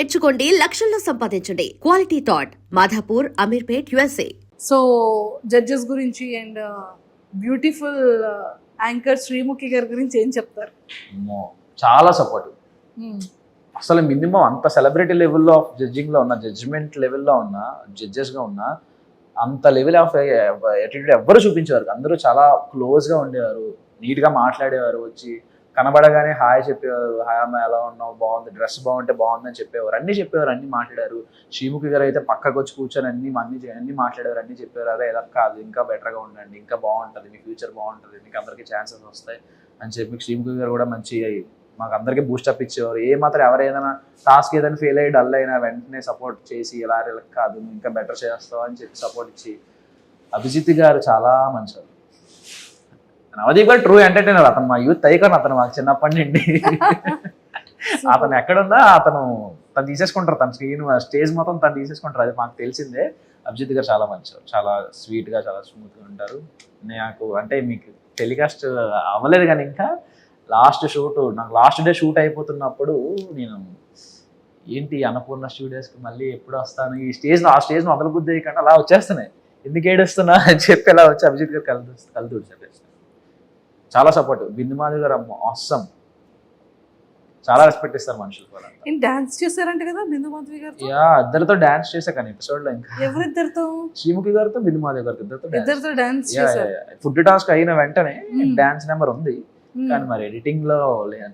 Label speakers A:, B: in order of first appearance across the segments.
A: నేర్చుకోండి, లక్షల్లో సంపాదించండి. Quality thought Madhapur, Ameerpet, USA.
B: So judges గురించి అండ్ బ్యూటిఫుల్ యాంకర్ శ్రీముఖి గారి గురించి ఏం చెప్తారు?
C: చాలా సపోర్టివ్. అసలు మినిమం అంత సెలబ్రిటీ లెవెల్లో ఆఫ్ జడ్జింగ్లో ఉన్న, జడ్జిమెంట్ లెవెల్లో ఉన్న, జడ్జెస్గా ఉన్న అంత లెవెల్ ఆఫ్ యాటిట్యూడ్ ఎవ్వరు చూపించేవారు. అందరూ చాలా క్లోజ్గా ఉండేవారు, నీట్గా మాట్లాడేవారు, వచ్చి కనబడగానే హాయ్ చెప్పేవారు, హాయ్ అమ్మ ఎలా ఉన్నావు, బాగుంది, డ్రెస్ బాగుంటే బాగుందని చెప్పేవారు, అన్నీ చెప్పేవారు, అన్నీ మాట్లాడారు. శ్రీముఖి గారు అయితే పక్కకు వచ్చి కూర్చొని అన్నీ మాట్లాడారు, అన్నీ చెప్పేవారు. అదే ఎలా కాదు, ఇంకా బెటర్గా ఉండండి, ఇంకా బాగుంటుంది, మీ ఫ్యూచర్ బాగుంటుంది, మీకు అందరికీ ఛాన్సెస్ వస్తాయి అని చెప్పి శ్రీముఖి గారు కూడా మంచి మాకు అందరికీ బూస్టప్ ఇచ్చేవారు. ఏ మాత్రం ఎవరైనా టాస్క్ ఏదైనా ఫెయిల్ అయ్యి డల్ అయినా వెంటనే సపోర్ట్ చేసి ఎలా కాదు నువ్వు ఇంకా బెటర్ చేస్తావు అని చెప్పి సపోర్ట్ ఇచ్చి. అభిజిత్ గారు చాలా మంచివారు. నవదీప్ గారు ట్రూ ఎంటర్టైనర్. అతను మా యూత్ ఐకాన్, అతను మాకు చిన్నప్పటి నుండి. అతను ఎక్కడున్నా తను తీసేసుకుంటారు, తన స్టేజ్ మొత్తం తను తీసేసుకుంటారు, అది మాకు తెలిసిందే. అభిజిత్ గారు చాలా మంచివారు, చాలా స్వీట్గా, చాలా స్మూత్గా ఉంటారు. నాకు అంటే మీకు టెలికాస్ట్ అవ్వలేదు కానీ ఇంకా నాకు లాస్ట్ డే షూట్ అయిపోతున్నప్పుడు నేను ఏంటి అన్నపూర్ణ స్టూడియోస్కి మళ్ళీ ఎప్పుడు వస్తాను, ఈ ఆ స్టేజ్ మొదలు బుద్ధి కంటే అలా వచ్చేస్తున్నాయి, ఎందుకు ఏడుస్తున్నా అని చెప్పి అలా వచ్చి అభిజిత్ గారు కలుతూ చెప్పేస్తాను. చాలా సపోర్ట్. బిందు మాధవ్ గారు ఆసమ్, చాలా రెస్పెక్ట్ ఇస్తారు మనుషులు కూడా.
B: డాన్స్ చేశారంట కదా బిందు మాధవి గారు?
C: ఇద్దరితో డాన్స్ చేశా కానీ ఎపిసోడ్ లో. ఇంకా
B: ఎవరిద్దరితో?
C: శ్రీముఖి గారితో బిందు మాధవ్ గారితో
B: ఇద్దరితో డాన్స్ చేశారు.
C: ఫుడ్ టాస్క్ అయిన వెంటనే డాన్స్ నెంబర్ ఉంది కానీ మరి ఎడిటింగ్ లో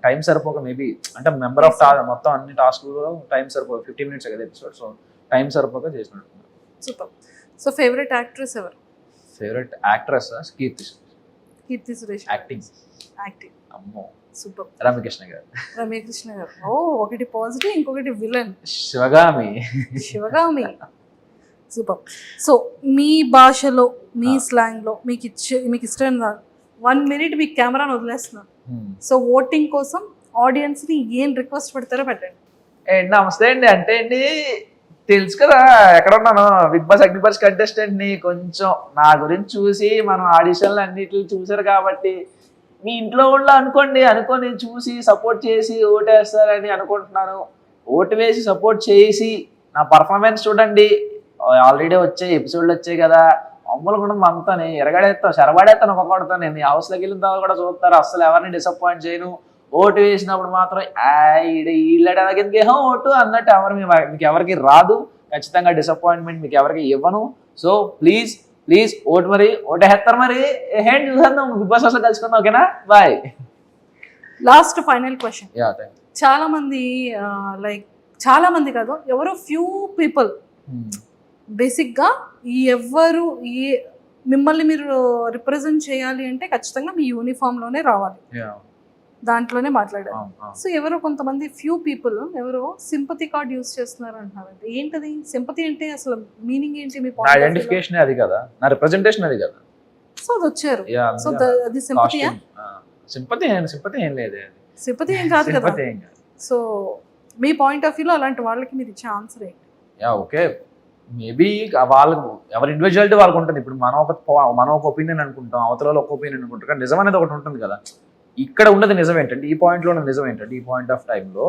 C: టైం సరిపోక మేబీ అంటే మెంబర్ ఆఫ్ మొత్తం అన్ని టాస్క్ టైం సరిపోక 15 minutes కదా ఎపిసోడ్, సో టైం సరిపోక చేసినట్టు.
B: సూపర్. సో ఫేవరెట్ యాక్ట్రెస్ ఎవరు?
C: Favourite actress
B: Keerthy Suresh.
C: Acting అమ్మో
B: సూపర్.
C: రమ్యకృష్ణ
B: గారు. ఓ, ఒకటి పాజిటివ్, ఇంకొకటి విలన్.
C: శివగామి.
B: సూపర్. సో మీ భాషలో, మీ స్లాంగ్ లో మీకు ఇష్టం 1 minute మీకు కెమెరాను వదిలేస్తున్నాను. సో ఓటింగ్ కోసం ఆడియన్స్ ని ఏం రిక్వెస్ట్ పెడతారో పెట్టండి.
C: నమస్తే అండి. అంటే అండి తెలుసు కదా ఎక్కడ ఉన్నాను, బిగ్ బాస్ అగ్నిపర్స్ కంటెస్టెంట్ ని. కొంచెం నా గురించి చూసి మనం ఆడిషన్లు అన్నిటిని చూసారు కాబట్టి మీ ఇంట్లో వాళ్ళు అనుకొని చూసి సపోర్ట్ చేసి ఓటేస్తారని అనుకుంటున్నాను. ఓటు వేసి సపోర్ట్ చేసి నా పర్ఫార్మెన్స్ చూడండి. ఆల్రెడీ ఎపిసోడ్లు వచ్చాయి కదా, అమ్ములు కూడా అంతానే ఎరగడేస్తాను, చెరబడేస్తాను, ఒక్కొక్కడతాను. నేను హౌస్లోకి వెళ్ళిన తర్వాత కూడా చూస్తారు, అస్సలు ఎవరిని డిసప్పాయింట్ చేయను. ఓటు వేసినప్పుడు మాత్రం ఈళ్ళకి ఓటు అన్నట్టు మీకు ఎవరికి రాదు. ఖచ్చితంగా డిసప్పాయింట్మెంట్ మీకు ఎవరికి ఇవ్వను. సో ప్లీజ్ ఓటు ఓటేస్తారు. మరి హ్యాండ్ చూసాను, బిగ్ బాస్ అసలు కలుసుకుందాం. ఓకేనా, బాయ్.
B: Last final question. చాలా మంది కాదు, ఎవరో ఫ్యూ పీపుల్ బేసిక్గా ఎవరు మిమ్మల్ని మీరు రిప్రజెంట్ చేయాలి అంటే ఖచ్చితంగా మీ యూనిఫామ్లోనే రావాలి, దాంట్లోనే మాట్లాడాలి. సో ఎవరో కొంతమంది ఫ్యూ పీపుల్ ఎవరో సింపతి కార్డ్ యూజ్ చేస్తున్నారు అంటున్నారు. ఏంటది సింపతి అంటే? అసలు మీనింగ్ ఏంటి? మీ
C: ఐడెంటిఫికేషన్ అది కదా, నా రిప్రజెంటేషన్ అది కదా.
B: సో అది వచ్చారు. సో అది సింపతియా? సింపతి ఏం లేదు, సింపతి ఏం కాదు కదా. సో మీ పాయింట్ ఆఫ్ వ్యూలో అలాంటి వాళ్ళకి మీరు ఇచ్చే ఆన్సర్ ఏంటి?
C: ఓకే, మేబీ వాళ్ళకు ఎవరి ఇండివిజువాలిటీ వాళ్ళకు ఉంటుంది. ఇప్పుడు మనం ఒక ఒపీనియన్ అనుకుంటాం, అవతల ఒక ఒపీనియన్ అనుకుంటాం, కానీ నిజం అనేది ఒకటి ఉంటుంది కదా. ఇక్కడ ఉన్నది నిజం ఏంటంటే, ఈ పాయింట్లో ఉన్నది నిజం ఏంటంటే, ఈ పాయింట్ ఆఫ్ టైంలో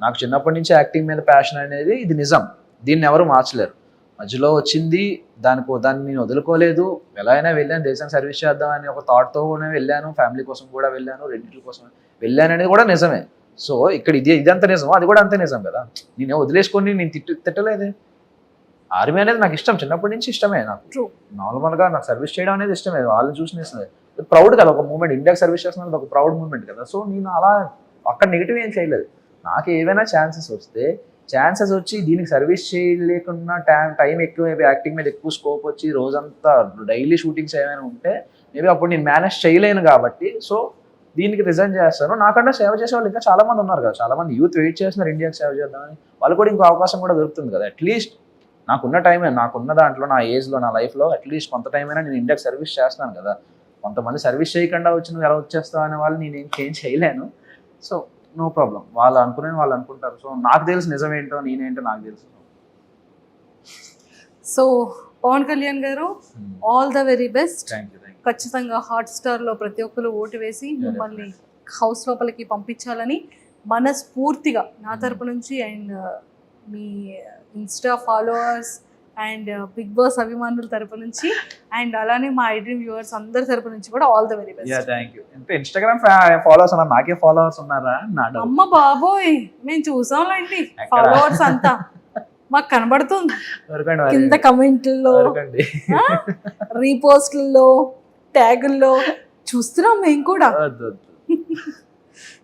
C: నాకు చిన్నప్పటి నుంచి యాక్టింగ్ మీద ప్యాషన్ అనేది ఇది నిజం. దీన్ని ఎవరు మార్చలేరు. మధ్యలో వచ్చింది, దాన్ని నేను వదులుకోలేదు. ఎలా అయినా వెళ్ళాను, దేశానికి సర్వీస్ చేద్దామని ఒక థాట్తోనే వెళ్ళాను. ఫ్యామిలీ కోసం కూడా వెళ్ళాను, రెండింటి కోసం వెళ్ళాను అనేది కూడా నిజమే. సో ఇక్కడ ఇదంతా నిజం, అది కూడా అంతే నిజం కదా. నేను వదిలేసుకొని నేను తిట్టలేదే. ఆర్మీ అనేది నాకు ఇష్టం, చిన్నప్పటి నుంచి ఇష్టమే. నాకు నార్మల్గా నాకు సర్వీస్ చేయడం అనేది ఇష్టమే. వాళ్ళు చూసిన ప్రౌడ్ కదా, ఒక మూమెంట్. ఇండియాకి సర్వీస్ చేస్తున్నది ఒక ప్రౌడ్ మూమెంట్ కదా. సో నేను అలా అక్కడ నెగిటివ్ ఏం చేయలేదు. నాకు ఏవైనా ఛాన్సెస్ వచ్చి దీనికి సర్వీస్ చేయలేకుండా టైం ఎక్కువ, యాక్టింగ్ మీద ఎక్కువ స్కోప్ వచ్చి రోజంతా డైలీ షూటింగ్స్ ఏమైనా ఉంటే మేబీ అప్పుడు నేను మేనేజ్ చేయలేను కాబట్టి సో దీనికి రిజైన్ చేస్తాను. నాకన్నా సేవ చేసే వాళ్ళు ఇంకా చాలా మంది ఉన్నారు కదా, చాలా మంది యూత్ వెయిట్ చేస్తున్నారు ఇండియాకి సేవ చేద్దామని. వాళ్ళు కూడా ఇంకో అవకాశం కూడా దొరుకుతుంది కదా. అట్లీస్ట్ నాకున్న టైమే, నాకున్న దాంట్లో, నా ఏజ్లో, నా లైఫ్లో అట్లీస్ట్ కొంత టైం అయినా నేను ఇండియాకి సర్వీస్ చేస్తున్నాను కదా. కొంతమంది సర్వీస్ చేయకుండా వచ్చి నువ్వు ఎలా వచ్చేస్తావు అనే వాళ్ళు నేనేం చేంజ్ చేయలేను. సో నో ప్రాబ్లం, వాళ్ళు అనుకుంటారు. సో నాకు తెలుసు నిజం ఏంటో, నేనేంటో నాకు తెలుసు.
B: సో పవన్ కళ్యాణ్ గారు, ఆల్ ద వెరీ బెస్ట్. ఖచ్చితంగా హాట్‌స్టార్లో ప్రతి ఒక్కరు ఓటు వేసి మిమ్మల్ని హౌస్ లోపలికి పంపించాలని మనస్ఫూర్తిగా నా తరపు నుంచి అండ్ మీ insta followers and Bigg Boss అభిమానుల తరపు నుంచి అండ్ అలానే మా ఐ డ్రీమ్ వ్యూవర్స్ అందరి తరపు నుంచి కూడా all the very
C: yeah
B: best.
C: Thank you. అంటే ఇన్స్టాగ్రామ్ ఫాలోవర్స్ ఉన్నారు, నాకే ఫాలోవర్స్ ఉన్నారా నా డౌట్.
B: అమ్మ బాబోయ్ మేము చూసాంలేండి ఫాలోవర్స్ అంతా మాకు కనబడుతుంది
C: ఎవరికండి
B: కింద కమెంట్లలో
C: ఎవరికండి?
B: రీపోస్ట్లలో ట్యాగుల్లో చూస్తున్నాం మేము కూడా.
C: వద్దు, వద్దు.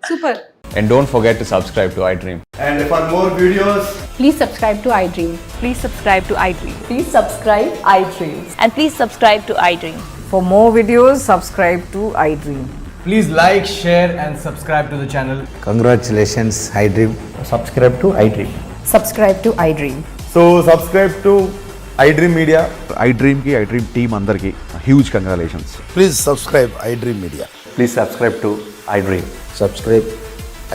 B: Super.
D: And don't forget to subscribe to iDream.
E: And for more videos,
F: Please subscribe to iDream.
G: Please subscribe to iDream.
F: Please subscribe iDream.
G: And please subscribe to iDream.
F: For more videos, subscribe to iDream.
H: Please like, share, and subscribe to the channel.
I: Congratulations, iDream. Subscribe to iDream.
F: Subscribe to iDream.
E: so subscribe to iDream Media.
J: iDream की iDream team अंदर की huge congratulations.
I: Please subscribe iDream Media.
D: Please subscribe to iDream.
I: Subscribe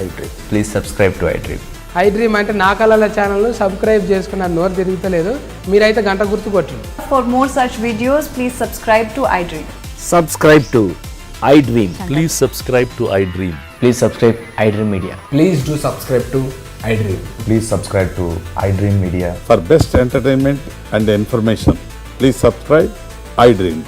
I: iDream.
D: Please subscribe to iDream.
H: iDream అంటే నా కళల channel subscribe చేసుకున్న నోరు తిరుగుతలేదు, మీరైతే గంట గుర్తు కొట్టండి.
F: For more such videos, please subscribe to iDream.
I: Subscribe to iDream.
J: Please subscribe to iDream.
D: Please subscribe iDream Media.
H: Please do subscribe to iDream.
D: Please subscribe to iDream Media.
E: For best entertainment and information, please subscribe iDream.